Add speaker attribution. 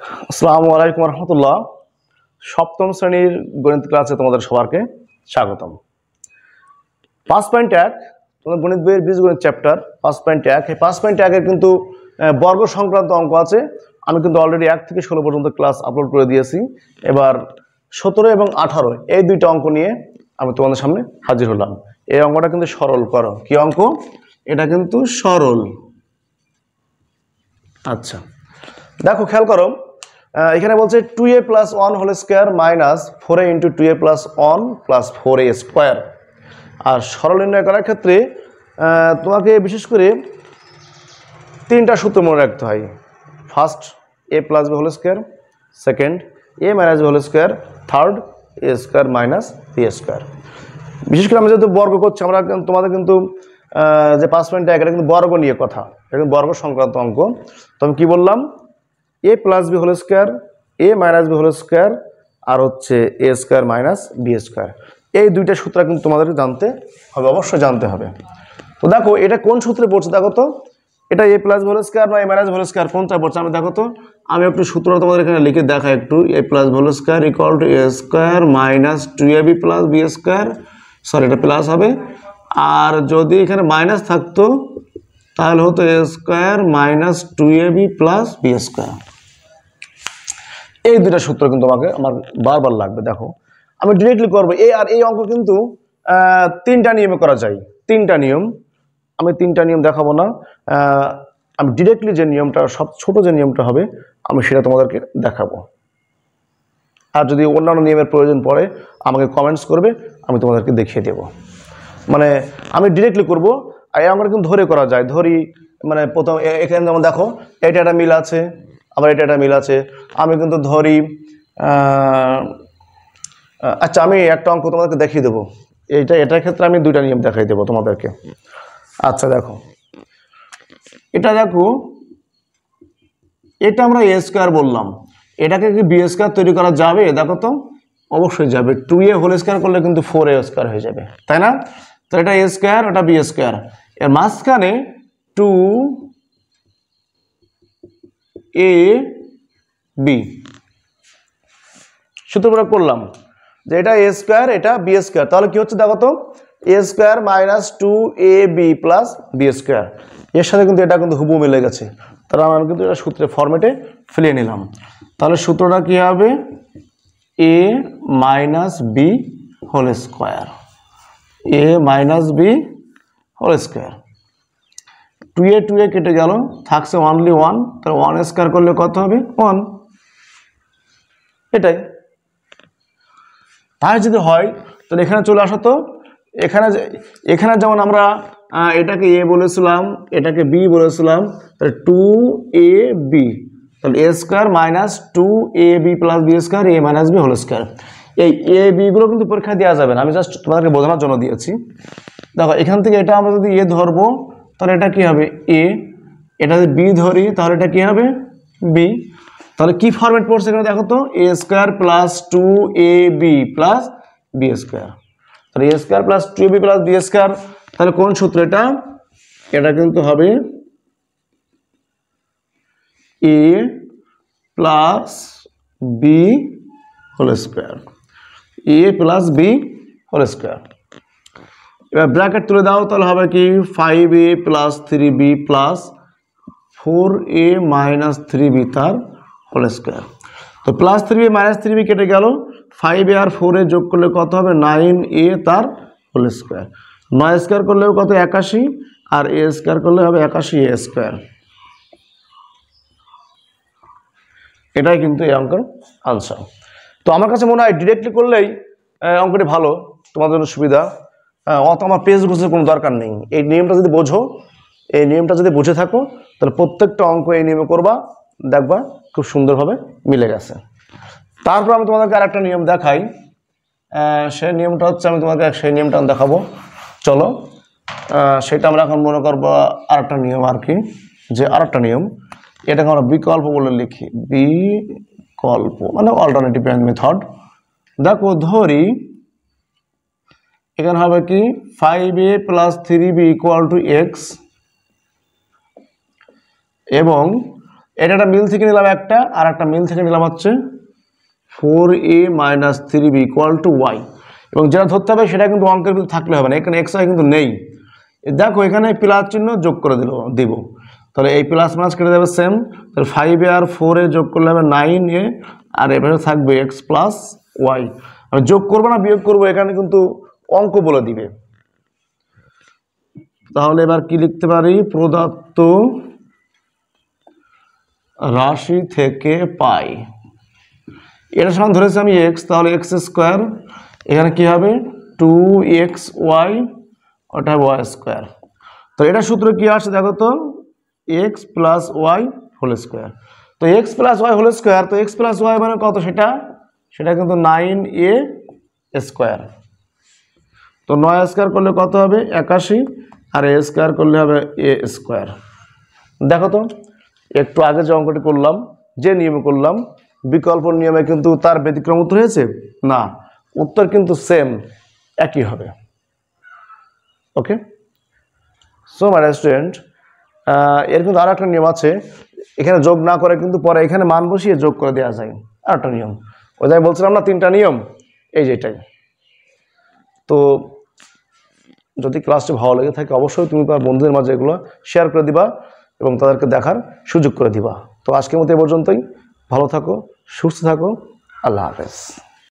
Speaker 1: আসসালামু আলাইকুম রহমতুল্লাহ। সপ্তম শ্রেণীর গণিত ক্লাসে তোমাদের সবাইকে স্বাগতম। 5.1 তোমাদের গণিত বইয়ের বীজগণিত চ্যাপ্টার 5.1। এই 5.1 এর কিন্তু বর্গ সংক্রান্ত অঙ্ক আছে। আমি কিন্তু অলরেডি 1 থেকে 16 পর্যন্ত ক্লাস আপলোড করে দিয়েছি। এবার 17 এবং 18 এই দুইটা অঙ্ক নিয়ে আমি তোমাদের সামনে হাজির হলাম। এই অঙ্কটা কিন্তু সরল করো। কি অঙ্ক? এটা কিন্তু সরল। আচ্ছা, দেখো খেয়াল করো, এখানে বলছে 2a + 1 whole square minus 4a × 2a + 1 + 4a square. আর সরল নির্ণয় করার ক্ষেত্রে তোমাকে বিশেষ করে তিনটা সূত্র মনে রাখতে হয়। First a + b whole square, second a - b whole square, third a square minus b square. বিশেষ করে আমরা যেহেতু বর্গ করছি, আমরা তোমাদের কিন্তু যে 5.1 এটা কিন্তু বর্গ নিয়ে কথা, এটা কিন্তু বর্গ সংক্রান্ত অঙ্ক। তো আমি কি বললাম? a + b whole square, a - b whole square, আর হচ্ছে a square minus b square. এই দুইটা সূত্র কিন্তু তোমাদের জানতে হবে, অবশ্যই জানতে হবে। তো দেখো এটা কোন সূত্রে পড়ছে দেখো তো। এটা a + b হোল স্কয়ার না a - b হোল স্কয়ার, কোনটা পড়ছে আমি দেখো তো। আমি একটু সূত্রটা তোমাদের এখানে লিখে দেখাই একটু। a + b whole square = a square minus 2ab + b square. Sorry, এটা প্লাস হবে, আর যদি এখানে মাইনাস থাকতো তাহলে হতো a square minus 2ab + b square. এই দুটা সূত্র কিন্তু আমার বারবার লাগবে। দেখো আমি ডিরেক্টলি করবো এই অঙ্ক কিন্তু তিনটা নিয়মে করা যায়। তিনটা নিয়ম, আমি তিনটা নিয়ম দেখাবো না। আমি ডিরেক্টলি যে নিয়মটা, সব ছোট যে নিয়মটা হবে আমি সেটা তোমাদেরকে দেখাবো। আর যদি অন্যান্য নিয়মের প্রয়োজন পড়ে আমাকে কমেন্টস করবে, আমি তোমাদেরকে দেখিয়ে দেব। মানে আমি ডিরেক্টলি করবো। আর এই অঙ্কটা কিন্তু ধরে করা যায়। ধরি মানে প্রথম এখানে যেমন দেখো এটা একটা মিল আছে, আবার এটা একটা মিল আছে। আমি কিন্তু ধরি আচ্ছা, আমি একটা অঙ্ক তোমাদেরকে দেখিয়ে দেবো। এটার ক্ষেত্রে আমি দুইটা নিয়ম দেখাই দেবো তোমাদেরকে। আচ্ছা দেখো, এটা দেখো, এটা আমরা a স্কয়ার বললাম, এটাকে কি b স্কয়ার তৈরি করা যাবে? দেখো তো, অবশ্যই যাবে। 2a হোল স্কয়ার করলে কিন্তু 4a স্কয়ার হয়ে যাবে, তাই না? তো এটা a স্কয়ার, ওটা b স্কয়ার, এর মাঝখানে 2ab সূত্র প্রয়োগ করলাম যে এটা a স্কয়ার, এটা b স্কয়ার। তাহলে কি হচ্ছে দেখো তো, a square minus 2ab + b square. এর সাথে কিন্তু এটা কিন্তু হুবহু মিলে গেছে। তাহলে আমরা কিন্তু এটা সূত্রের ফরম্যাটে ফেলিয়ে নিলাম। তাহলে সূত্রটা কি হবে? a - b whole square, a - b whole square. 2a কেটে গেল, থাকছে অনলি 1। তাহলে 1 স্কয়ার করলে কত হবে? 1। এটাই। তাই যদি হয় তাহলে এখানে চলে আসো তো। এখানে যেমন আমরা এটাকে a বলেছিলাম, এটাকে b বলেছিলাম, তাহলে 2ab, তাহলে a square minus 2ab + b square, a - b whole square. এই a b গুলো কিন্তু পরীক্ষায় দেওয়া যাবে না, আমি জাস্ট তোমাদেরকে বোঝানোর জন্য দিয়েছি। দেখো এখান থেকে এটা আমরা যদি a ধরবো তাহলে এটা কি হবে? a। এটা যদি b ধরি তাহলে এটা কি হবে? b। তাহলে কি ফরম্যাট পড়ছে এখানে দেখো তো, a square plus 2ab plus b square. তাহলে a square plus 2ab plus b square, তাহলে কোন সূত্র এটা? এটা কিন্তু হবে a plus b whole square, a plus b whole square. এবার ব্র্যাকেট তুলে দাও, তাহলে হবে কি 5a plus 3b plus 4a minus 3b তার হোল স্কয়ার। তো প্লাস 3a মাইনাস 3b কেটে গেল, 5a আর 4a যোগ করলে কত হবে? 9a তার হোল স্কয়ার। 9 স্কয়ার করলেও কত? 81, আর a স্কয়ার করলে হবে 81a স্কয়ার। এটাই কিন্তু এই অঙ্কের আনসার। তো আমার কাছে মনে হয় ডিরেক্টলি করলেই অঙ্কটি ভালো, তোমাদের জন্য সুবিধা। অত আমার পেজ বুঝে কোনো দরকার নেই। এই নিয়মটা যদি বোঝো, এই নিয়মটা যদি বুঝে থাকো, তাহলে প্রত্যেকটা অঙ্ক এই নিয়মে করবা, দেখবা খুব সুন্দরভাবে মিলে গেছে। তারপর আমি তোমাদেরকে আরেকটা নিয়ম দেখাই। সেই নিয়মটা হচ্ছে, আমি তোমাকে সেই নিয়মটা দেখাবো। চলো সেটা আমরা এখন মনে করবো আরেকটা নিয়ম আর কি, যে আরেকটা নিয়ম, এটাকে আমরা বিকল্প বলে লিখি। বিকল্প মানে অল্টারনেটিভ মেথড। দেখো ধরি এখানে হবে কি 5a প্লাস 3b = x, এবং এটা একটা মিল থেকে নিলাম একটা, আর একটা মিল থেকে নিলাম হচ্ছে 4a - 3b = y, এবং যেটা ধরতে হবে সেটা কিন্তু অঙ্কের কিন্তু থাকলে হবে না, এখানে এক্স ওয়াই কিন্তু নেই। দেখো এখানে প্লাস চিহ্ন যোগ করে দিব, তাহলে এই প্লাস মাইনাস কেটে যাবে সেম, তাহলে 5a আর 4a যোগ করলে হবে 9a, আর এবারে থাকবে এক্স প্লাস ওয়াই। আমি যোগ করবো না বিয়োগ করবো এখানে কিন্তু অঙ্ক বলে দিবে। তাহলে এবার কি লিখতে পারি, প্রদত্ত রাশি থেকে পাই, এটা সমান ধরেছি আমি এক্স, তাহলে এক্স স্কোয়ার, এখানে কি হবে 2xy, ওটা ওয়াই স্কোয়ার। তো এটা সূত্র কি আসছে দেখো তো, x plus y whole square. তো x plus y whole square, তো এক্স প্লাস ওয়াই মানে কত, সেটা কিন্তু 9a স্কোয়ার। তো 9 স্কোয়ার করলে কত হবে 81, আর এ স্কোয়ার করলে হবে এ স্কোয়ার। দেখো তো একটু আগে যে অঙ্কটি করলাম, যে নিয়মে করলাম, বিকল্প নিয়মে কিন্তু তার ব্যতিক্রম উত্তর হয়েছে না, উত্তর কিন্তু সেম একই হবে। ওকে, সো মাই স্টুডেন্ট, এর কিন্তু আর একটা নিয়ম আছে, এখানে যোগ না করে কিন্তু পরে এখানে মান বসিয়ে যোগ করে দেওয়া যায়, আর একটা নিয়ম। ওই যাই বলছিলাম না 3টা নিয়ম, এই যেটাই। তো যদি ক্লাসটি ভালো লেগে থাকে অবশ্যই তুমি তোমার বন্ধুদের মাঝে এগুলো শেয়ার করে দিবা এবং তাদেরকে দেখার সুযোগ করে দিবা। তো আজকের মতো এ পর্যন্তই, ভালো থাকো, সুস্থ থাকো, আল্লাহ হাফেজ।